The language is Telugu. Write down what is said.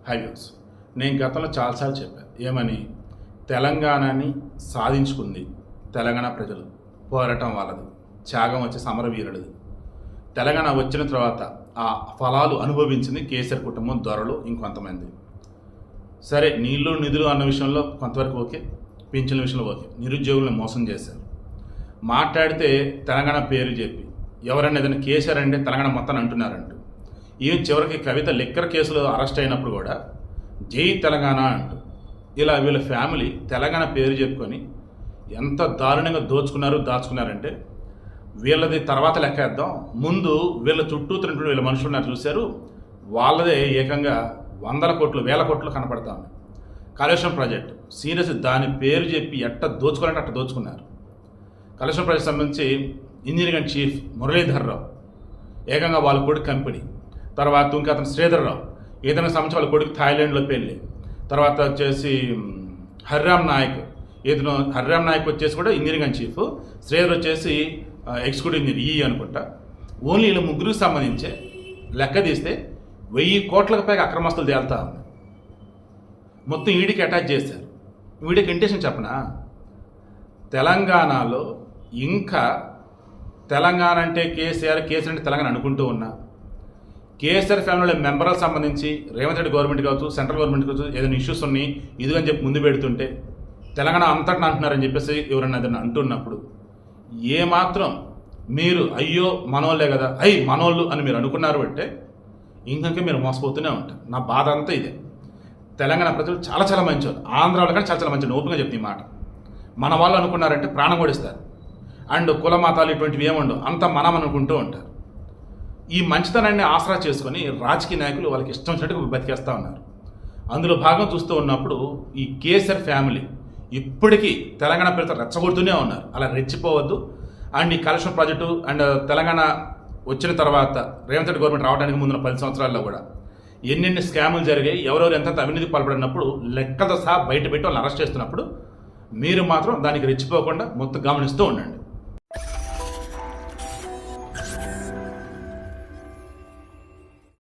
హైవేస్. నేను గతంలో చాలాసార్లు చెప్పాను ఏమని, తెలంగాణని సాధించుకుంది తెలంగాణ ప్రజలు, పోరాటం వాళ్ళది, త్యాగం వచ్చి సమరవీరుడిది. తెలంగాణ వచ్చిన తర్వాత ఆ ఫలాలు అనుభవించింది కేసీఆర్ కుటుంబం, దొరలు, ఇంకొంతమంది. సరే, నీళ్లు నిధులు అన్న విషయంలో కొంతవరకు ఓకే, పింఛన్ల విషయంలో ఓకే. నిరుద్యోగులను మోసం చేశారు. మాట్లాడితే తెలంగాణ పేరు చెప్పి ఎవరన్నా ఏదైనా కేసీఆర్ అంటే తెలంగాణ మొత్తాన్ని అంటున్నారంటూ, ఈవెన్ చివరికి కవిత లిక్కర్ కేసులో అరెస్ట్ అయినప్పుడు కూడా జై తెలంగాణ అంటూ ఇలా వీళ్ళ ఫ్యామిలీ తెలంగాణ పేరు చెప్పుకొని ఎంత దారుణంగా దాచుకున్నారంటే వీళ్ళది తర్వాత లెక్కేద్దాం. ముందు వీళ్ళ చుట్టూ తిన్నటువంటి వీళ్ళ మనుషులు ఉన్నారు చూశారు, వాళ్ళదే ఏకంగా 100 కోట్లు 1000 కోట్లు కనపడతా ఉంది. కాళేశ్వరం ప్రాజెక్టు సీరియస్, దాని పేరు చెప్పి ఎట్ట దోచుకోవాలంటే అట్ట దోచుకున్నారు. కాళేశ్వరం ప్రాజెక్టు సంబంధించి ఇంజనీరింగ్ చీఫ్ మురళీధర్రావు ఏకంగా వాళ్ళ కొడుకు కంపెనీ, తర్వాత ఇంకా అతను శ్రీధర్రావు ఏదైనా సంబంధించి వాళ్ళ కొడుకు థాయిలాండ్లో పెళ్ళి, తర్వాత వచ్చేసి హరిరామ్ నాయక్ వచ్చేసి కూడా ఇంజనీరింగ్ చీఫ్, శ్రీధర్ వచ్చేసి ఎగ్జిక్యూటివ్ ఇంజనీర్ అనుకుంటా. ఓన్లీ వీళ్ళ ముగ్గురికి సంబంధించే లెక్క తీస్తే 1000 కోట్లకు పైగా అక్రమస్తులు తేలుతా ఉంది. మొత్తం ఈడీకి అటాచ్ చేశారు. వీడికి ఇంటెన్షన్ చెప్పనా, తెలంగాణలో ఇంకా తెలంగాణ అంటే కేసీఆర్ అంటే తెలంగాణ అనుకుంటూ ఉన్నా, కేసీఆర్ ఫ్యామిలీలో మెంబర్లకు సంబంధించి రేవంత్ రెడ్డి గవర్నమెంట్ కావచ్చు, సెంట్రల్ గవర్నమెంట్ కావచ్చు, ఏదైనా ఇష్యూస్ ఉన్నాయి ఇదిగని చెప్పి ముందు పెడుతుంటే తెలంగాణ అంతటా అంటున్నారని చెప్పేసి ఎవరన్నా ఏదైనా అంటున్నప్పుడు ఏమాత్రం మీరు అయ్యో మనోళ్ళే కదా, మనోళ్ళు అని మీరు అనుకున్నారు అంటే ఇంకంకే మీరు మోసపోతూనే ఉంటారు. నా బాధ అంతా ఇదే. తెలంగాణ ప్రజలు చాలా చాలా మంచివాళ్ళు, ఆంధ్రాలో కానీ చాలా చాలా మంచి, ఓపెన్గా చెప్తే ఈ మాట. మన వాళ్ళు అనుకున్నారంటే ప్రాణం ఓడిస్తారు. అండ్ కుల మతాలు ఇటువంటివి ఏముండవు, అంత మనం అనుకుంటూ ఉంటారు. ఈ మంచితనాన్ని ఆసరా చేసుకొని రాజకీయ నాయకులు వాళ్ళకి ఇష్టం వచ్చినట్టు బతికేస్తూ ఉన్నారు. అందులో భాగం చూస్తూ ఉన్నప్పుడు ఈ కేసీఆర్ ఫ్యామిలీ ఇప్పటికీ తెలంగాణ పేరుతో రెచ్చగొడుతూనే ఉన్నారు. అలా రెచ్చిపోవద్దు. అండ్ ఈ కాళేశ్వరం ప్రాజెక్టు అండ్ తెలంగాణ వచ్చిన తర్వాత రేవంత్ రెడ్డి గవర్నమెంట్ రావడానికి ముందున్న 10 సంవత్సరాల్లో కూడా ఎన్నెన్ని స్కాములు జరిగాయి, ఎవరెవరు ఎంత అవినీతికి పాల్పడినప్పుడు లెక్కలతో సహా బయట పెట్టి వాళ్ళని అరెస్ట్ చేస్తున్నప్పుడు మీరు మాత్రం దానికి రెచ్చిపోకుండా మొత్తం గమనిస్తూ ఉండండి.